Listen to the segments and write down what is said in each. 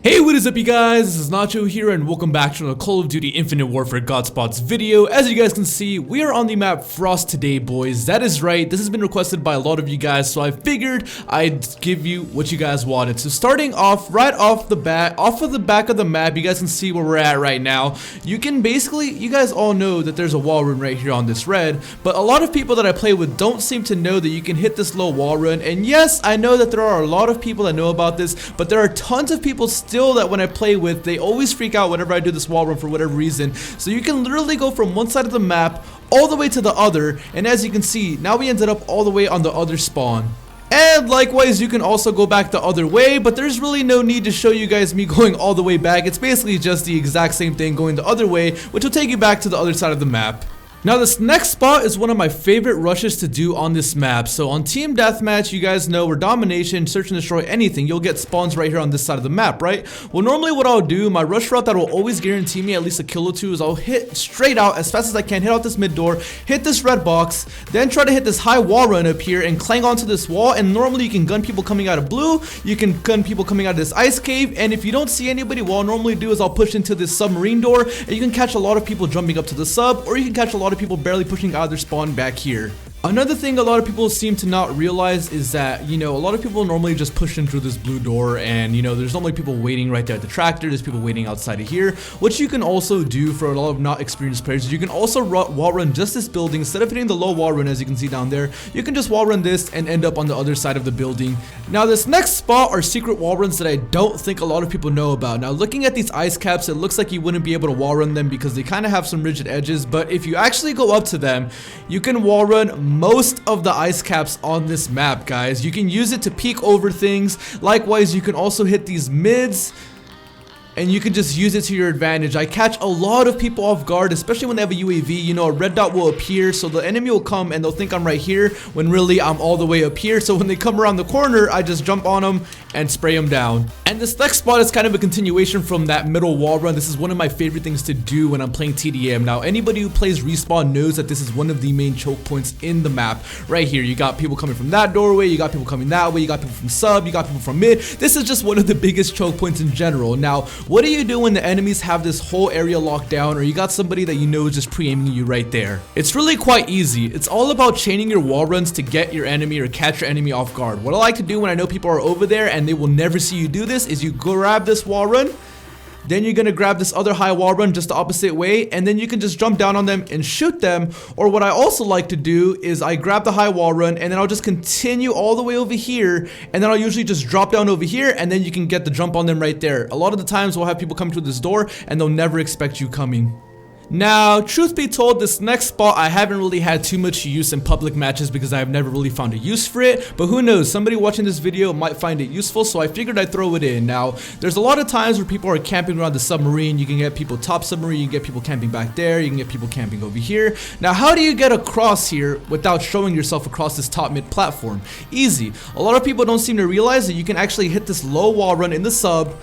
Hey, what is up you guys, this is Nacho here and welcome back to another Call of Duty Infinite Warfare Godspots video. As you guys can see, we are on the map Frost today, boys. That is right, this has been requested by a lot of you guys, so I figured I'd give you what you guys wanted. So starting off, right off the bat, off of the back of the map, you guys can see where we're at right now. You can basically, you guys all know that there's a wall run right here on this red, but a lot of people that I play with don't seem to know that you can hit this low wall run. And yes, I know that there are a lot of people that know about this, but there are tons of people still that when I play with, they always freak out whenever I do this wall run for whatever reason. So you can literally go from one side of the map all the way to the other, and as you can see, now we ended up all the way on the other spawn. And likewise, you can also go back the other way, but there's really no need to show you guys me going all the way back. It's basically just the exact same thing going the other way, which will take you back to the other side of the map. Now this next spot is one of my favorite rushes to do on this map. So on team deathmatch, you guys know, or domination, search and destroy anything, you'll get spawns right here on this side of the map, right? Well, normally what I'll do, my rush route that will always guarantee me at least a kill or two, is I'll hit straight out as fast as I can, hit out this mid door, hit this red box, then try to hit this high wall run up here and clang onto this wall. And normally you can gun people coming out of blue, you can gun people coming out of this ice cave, and if you don't see anybody, what I'll normally do is I'll push into this submarine door, and you can catch a lot of people jumping up to the sub, or you can catch a lot of people barely pushing out of their spawn back here. Another thing a lot of people seem to not realize is that, you know, a lot of people normally just push in through this blue door, and, you know, there's normally people waiting right there at the tractor, there's people waiting outside of here. What you can also do for a lot of not experienced players is you can also wall run just this building. Instead of hitting the low wall run, as you can see down there, you can just wall run this and end up on the other side of the building. Now this next spot are secret wall runs that I don't think a lot of people know about. Now looking at these ice caps, it looks like you wouldn't be able to wall run them because they kind of have some rigid edges, but if you actually go up to them, you can wall run most of the ice caps on this map, guys. You can use it to peek over things. Likewise, you can also hit these mids, and you can just use it to your advantage. I catch a lot of people off guard, especially when they have a UAV. You know, a red dot will appear, so the enemy will come and they'll think I'm right here, when really I'm all the way up here. So when they come around the corner, I just jump on them and spray them down. And this next spot is kind of a continuation from that middle wall run. This is one of my favorite things to do when I'm playing TDM. Now, anybody who plays Respawn knows that this is one of the main choke points in the map. Right here, you got people coming from that doorway, you got people coming that way, you got people from sub, you got people from mid. This is just one of the biggest choke points in general. Now, what do you do when the enemies have this whole area locked down, or you got somebody that you know is just pre-aiming you right there? It's really quite easy. It's all about chaining your wall runs to get your enemy or catch your enemy off guard. What I like to do when I know people are over there and they will never see you do this is you grab this wall run, then you're gonna grab this other high wall run just the opposite way, and then you can just jump down on them and shoot them. Or what I also like to do is I grab the high wall run and then I'll just continue all the way over here, and then I'll usually just drop down over here, and then you can get the jump on them right there. A lot of the times we'll have people come through this door and they'll never expect you coming. Now, truth be told, this next spot I haven't really had too much use in public matches because I've never really found a use for it, but who knows, somebody watching this video might find it useful, so I figured I'd throw it in. Now, there's a lot of times where people are camping around the submarine. You can get people top submarine, you can get people camping back there, you can get people camping over here. Now, how do you get across here without showing yourself across this top mid platform? Easy. A lot of people don't seem to realize that you can actually hit this low wall run in the sub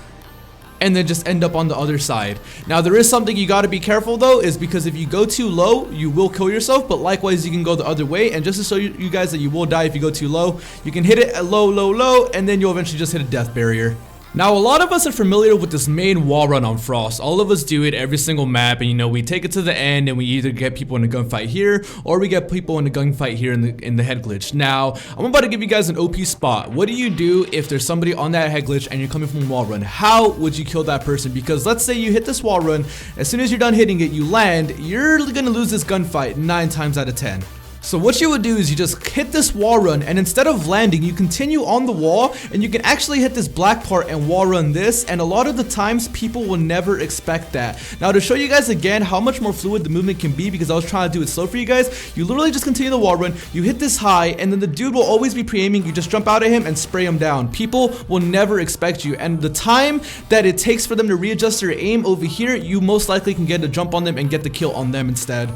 and then just end up on the other side. Now there is something you got to be careful though, is because if you go too low, you will kill yourself, but likewise you can go the other way. And just to show you guys that you will die if you go too low, you can hit it at low, and then you'll eventually just hit a death barrier. Now, a lot of us are familiar with this main wall run on Frost. All of us do it every single map, and you know, we take it to the end and we either get people in a gunfight here or we get people in a gunfight here in the head glitch. Now, I'm about to give you guys an OP spot. What do you do if there's somebody on that head glitch and you're coming from a wall run? How would you kill that person? Because let's say you hit this wall run, as soon as you're done hitting it, you land, you're gonna lose this gunfight 9 times out of 10. So what you would do is you just hit this wall run, and instead of landing, you continue on the wall, and you can actually hit this black part and wall run this, and a lot of the times people will never expect that. Now to show you guys again how much more fluid the movement can be, because I was trying to do it slow for you guys, you literally just continue the wall run, you hit this high, and then the dude will always be pre-aiming, you just jump out at him and spray him down. People will never expect you, and the time that it takes for them to readjust their aim over here, you most likely can get a jump on them and get the kill on them instead.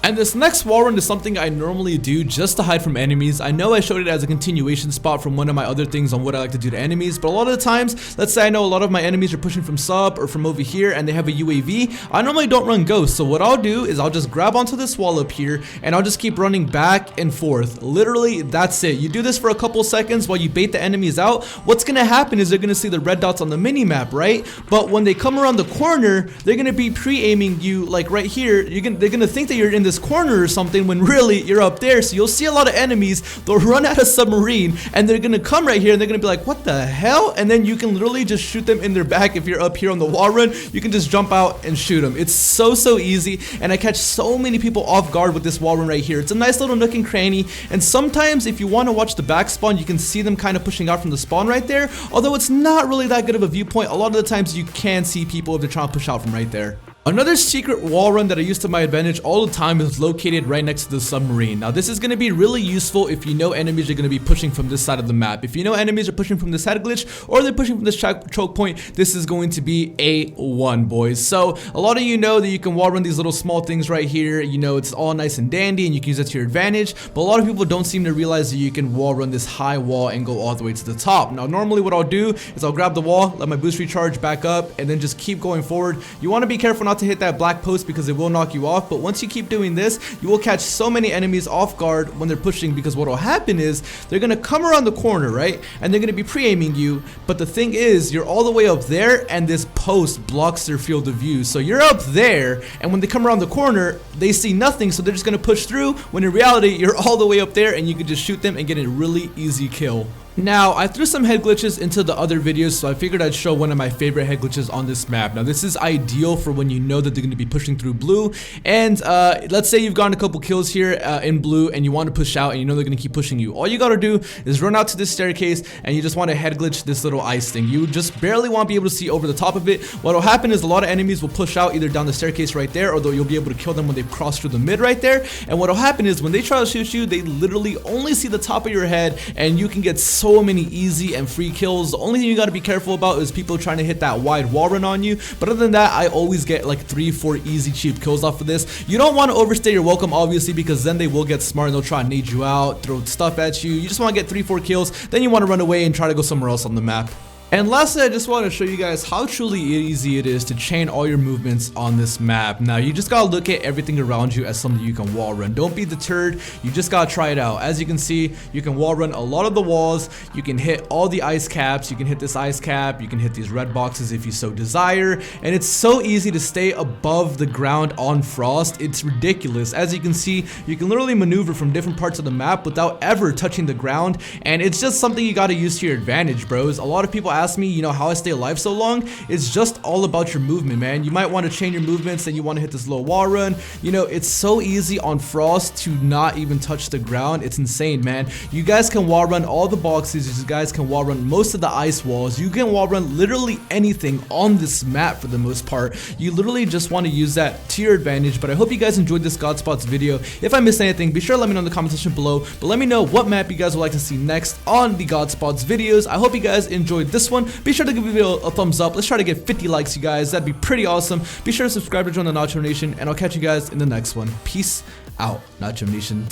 And this next wall run is something I normally do just to hide from enemies. I know I showed it as a continuation spot from one of my other things on what I like to do to enemies, but a lot of the times, let's say I know a lot of my enemies are pushing from sub or from over here and they have a UAV, I normally don't run ghosts. So what I'll do is I'll just grab onto this wall up here and I'll just keep running back and forth. Literally, that's it. You do this for a couple seconds while you bait the enemies out. What's gonna happen is they're gonna see the red dots on the mini map, right? But when they come around the corner, they're gonna be pre-aiming you like right here. They're gonna think that you're in this corner or something when really you're up there. So you'll see a lot of enemies, they'll run out of submarine and they're gonna come right here and they're gonna be like, what the hell? And then you can literally just shoot them in their back. If you're up here on the wall run, you can just jump out and shoot them. It's so easy, and I catch so many people off guard with this wall run right here. It's a nice little nook and cranny, and sometimes if you want to watch the back spawn, you can see them kind of pushing out from the spawn right there. Although it's not really that good of a viewpoint, a lot of the times you can see people if they're trying to push out from right there. Another secret wall run that I use to my advantage all the time is located right next to the submarine. Now this is going to be really useful if you know enemies are going to be pushing from this side of the map. If you know enemies are pushing from this head glitch or they're pushing from this choke point, this is going to be A1, boys. So a lot of you know that you can wall run these little small things right here. You know, it's all nice and dandy and you can use that to your advantage, but a lot of people don't seem to realize that you can wall run this high wall and go all the way to the top. Now normally what I'll do is I'll grab the wall, let my boost recharge back up, and then just keep going forward. You want to be careful not to hit that black post because it will knock you off, but once you keep doing this, you will catch so many enemies off guard when they're pushing, because what will happen is they're going to come around the corner, right, and they're going to be pre-aiming you, but the thing is you're all the way up there and this post blocks their field of view. So you're up there and when they come around the corner they see nothing, so they're just going to push through, when in reality you're all the way up there and you can just shoot them and get a really easy kill. Now, I threw some head glitches into the other videos, so I figured I'd show one of my favorite head glitches on this map. Now, this is ideal for when you know that they're going to be pushing through blue, and let's say you've gotten a couple kills here in blue, and you want to push out, and you know they're going to keep pushing you. All you got to do is run out to this staircase, and you just want to head glitch this little ice thing. You just barely won't be able to see over the top of it. What will happen is a lot of enemies will push out either down the staircase right there, or you'll be able to kill them when they cross through the mid right there. And what will happen is when they try to shoot you, they literally only see the top of your head, and you can get so many easy and free kills. The only thing you got to be careful about is people trying to hit that wide wall run on you, but other than that, I always get like 3-4 easy cheap kills off of this. You don't want to overstay your welcome, obviously, because then they will get smart and they'll try and nade you out, throw stuff at you. You just want to get 3-4 kills, then you want to run away and try to go somewhere else on the map. And lastly, I just want to show you guys how truly easy it is to chain all your movements on this map. Now, you just gotta look at everything around you as something you can wall run. Don't be deterred, you just gotta try it out. As you can see, you can wall run a lot of the walls, you can hit all the ice caps, you can hit this ice cap, you can hit these red boxes if you so desire, and it's so easy to stay above the ground on Frost, it's ridiculous. As you can see, you can literally maneuver from different parts of the map without ever touching the ground, and it's just something you gotta use to your advantage, bros. A lot of people ask me, you know, how I stay alive so long. It's just all about your movement, man. You might want to change your movements, and you want to hit this little wall run. You know, it's so easy on Frost to not even touch the ground. It's insane, man. You guys can wall run all the boxes. You guys can wall run most of the ice walls. You can wall run literally anything on this map for the most part. You literally just want to use that to your advantage. But I hope you guys enjoyed this Godspots video. If I missed anything, be sure to let me know in the comment section below. But let me know what map you guys would like to see next on the Godspots videos. I hope you guys enjoyed this one. Be sure to give the video a thumbs up. Let's try to get 50 likes, you guys. That'd be pretty awesome. Be sure to subscribe to join the Nacho Nation, and I'll catch you guys in the next one. Peace out, Nacho Nation.